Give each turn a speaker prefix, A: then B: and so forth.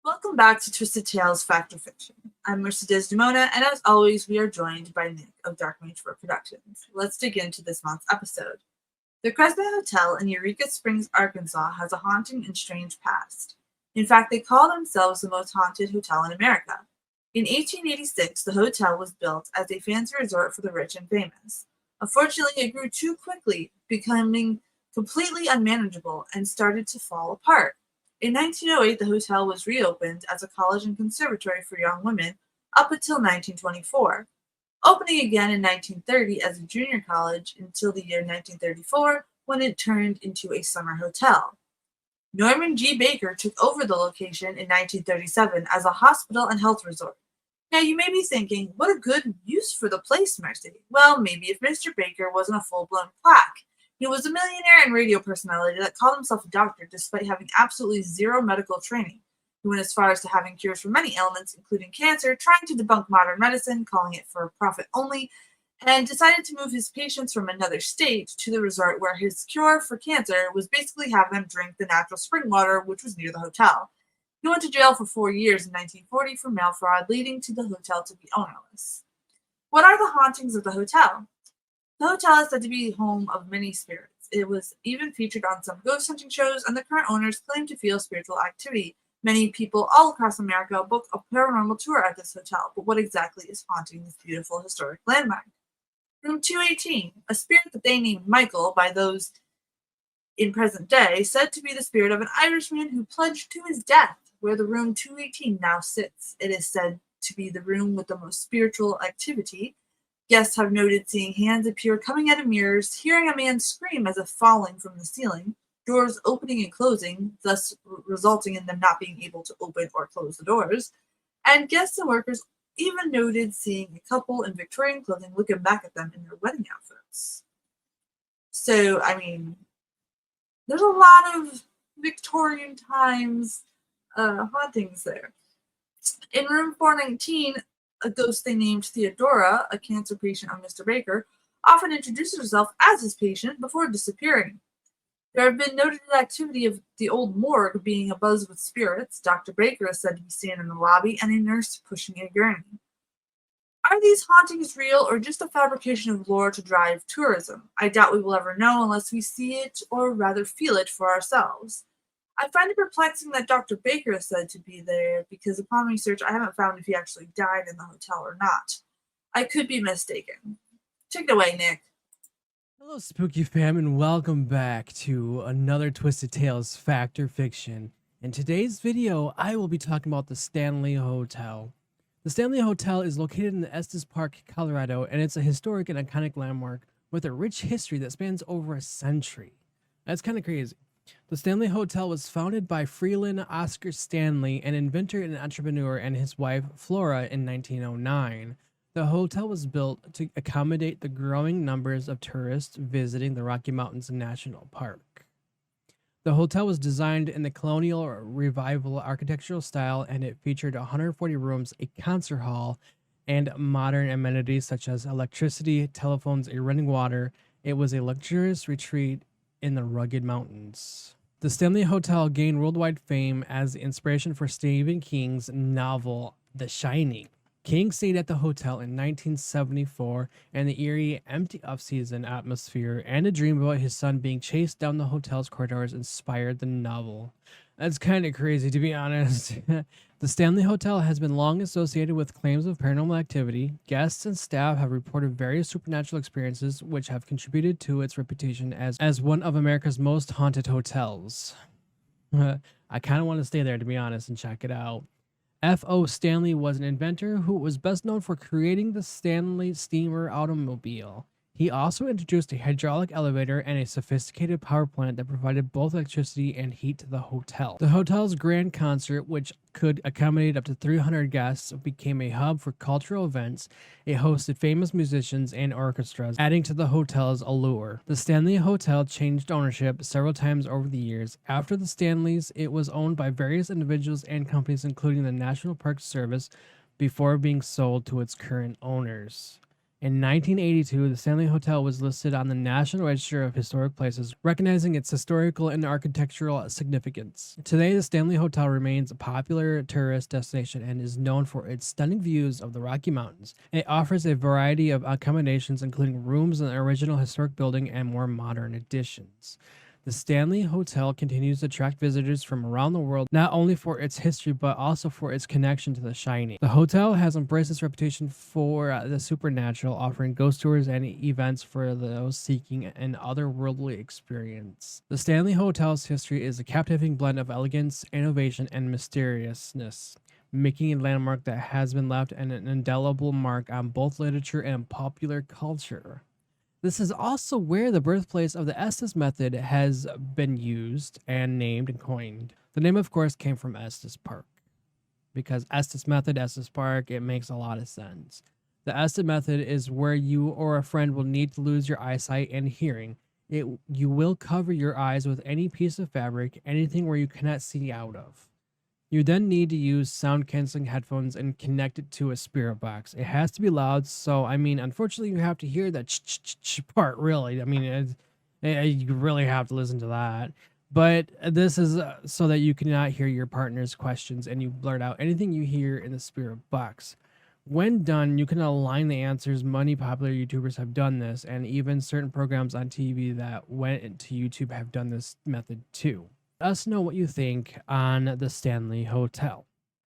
A: Welcome back to Twisted Tales Fact or Fiction. I'm Mercedes Dumona, and as always, we are joined by Nick of Dark Mage Productions. Let's dig into this month's episode. The Crespo Hotel in Eureka Springs, Arkansas has a haunting and strange past. In fact, they call themselves the most haunted hotel in America. In 1886, the hotel was built as a fancy resort for the rich and famous. Unfortunately, it grew too quickly, becoming completely unmanageable and started to fall apart. In 1908, the hotel was reopened as a college and conservatory for young women up until 1924, opening again in 1930 as a junior college until the year 1934 when it turned into a summer hotel. Norman G. Baker took over the location in 1937 as a hospital and health resort. Now, you may be thinking, what a good use for the place, Mercy. Well, maybe if Mr. Baker wasn't a full-blown quack. He was a millionaire and radio personality that called himself a doctor despite having absolutely zero medical training. He went as far as to having cures for many ailments, including cancer, trying to debunk modern medicine, calling it for profit only, and decided to move his patients from another state to the resort where his cure for cancer was basically having them drink the natural spring water, which was near the hotel. He went to jail for 4 years in 1940 for mail fraud, leading to the hotel to be ownerless. What are the hauntings of the hotel? The hotel is said to be home of many spirits. It was even featured on some ghost hunting shows, and the current owners claim to feel spiritual activity. Many people all across America book a paranormal tour at this hotel, but what exactly is haunting this beautiful historic landmark? Room 218, a spirit that they named Michael by those in present day, said to be the spirit of an Irishman who plunged to his death, where the room 218 now sits. It is said to be the room with the most spiritual activity. Guests have noted seeing hands appear coming out of mirrors, hearing a man scream as if falling from the ceiling, doors opening and closing, thus resulting in them not being able to open or close the doors, and guests and workers even noted seeing a couple in Victorian clothing looking back at them in their wedding outfits. So, there's a lot of Victorian times hauntings there. In room 419, a ghost they named Theodora, a cancer patient of Mr. Baker, often introduces herself as his patient before disappearing. There have been noted activity of the old morgue being abuzz with spirits. Dr. Baker is said to be standing in the lobby and a nurse pushing a gurney. Are these hauntings real or just a fabrication of lore to drive tourism? I doubt we will ever know unless we see it or rather feel it for ourselves. I find it perplexing that Dr. Baker is said to be there because upon research I haven't found if he actually died in the hotel or not. I could be mistaken. Take it away, Nick.
B: Hello, Spooky Fam, and welcome back to another Twisted Tales Fact or Fiction. In today's video, I will be talking about the Stanley Hotel. The Stanley Hotel is located in Estes Park, Colorado, and it's a historic and iconic landmark with a rich history that spans over a century. That's kind of crazy. The Stanley Hotel was founded by Freeland Oscar Stanley, an inventor and entrepreneur, and his wife Flora in 1909. The hotel was built to accommodate the growing numbers of tourists visiting the Rocky Mountains National Park. The hotel was designed in the colonial or revival architectural style, and it featured 140 rooms, a concert hall, and modern amenities such as electricity, telephones, and running water. It was a luxurious retreat in the rugged mountains. The Stanley Hotel gained worldwide fame as the inspiration for Stephen King's novel The Shining. King stayed at the hotel in 1974, and the eerie, empty off-season atmosphere and a dream about his son being chased down the hotel's corridors inspired the novel. That's kind of crazy, to be honest. The Stanley Hotel has been long associated with claims of paranormal activity. Guests and staff have reported various supernatural experiences, which have contributed to its reputation as one of America's most haunted hotels. I kind of want to stay there, to be honest, and check it out. F.O. Stanley was an inventor who was best known for creating the Stanley steamer automobile. He also introduced a hydraulic elevator and a sophisticated power plant that provided both electricity and heat to the hotel. The hotel's grand concert, which could accommodate up to 300 guests, became a hub for cultural events. It hosted famous musicians and orchestras, adding to the hotel's allure. The Stanley Hotel changed ownership several times over the years. After the Stanleys, it was owned by various individuals and companies, including the National Park Service, before being sold to its current owners. In 1982, the Stanley Hotel was listed on the National Register of Historic Places, recognizing its historical and architectural significance. Today, the Stanley Hotel remains a popular tourist destination and is known for its stunning views of the Rocky Mountains. It offers a variety of accommodations, including rooms in the original historic building and more modern additions. The Stanley Hotel continues to attract visitors from around the world, not only for its history, but also for its connection to The Shining. The hotel has embraced its reputation for the supernatural, offering ghost tours and events for those seeking an otherworldly experience. The Stanley Hotel's history is a captivating blend of elegance, innovation, and mysteriousness, making it a landmark that has been left an indelible mark on both literature and popular culture. This is also where the birthplace of the Estes method has been used and named and coined. The name, of course, came from Estes Park. Because Estes method, Estes Park, it makes a lot of sense. The Estes method is where you or a friend will need to lose your eyesight and hearing. You will cover your eyes with any piece of fabric, anything where you cannot see out of. You then need to use sound canceling headphones and connect it to a spirit box. It has to be loud, so I mean, unfortunately, you have to hear that part. Really, I mean, you really have to listen to that. But this is so that you cannot hear your partner's questions and you blurt out anything you hear in the spirit box. When done, you can align the answers. Many popular YouTubers have done this, and even certain programs on TV that went into YouTube have done this method too. Let us know what you think on the Stanley Hotel.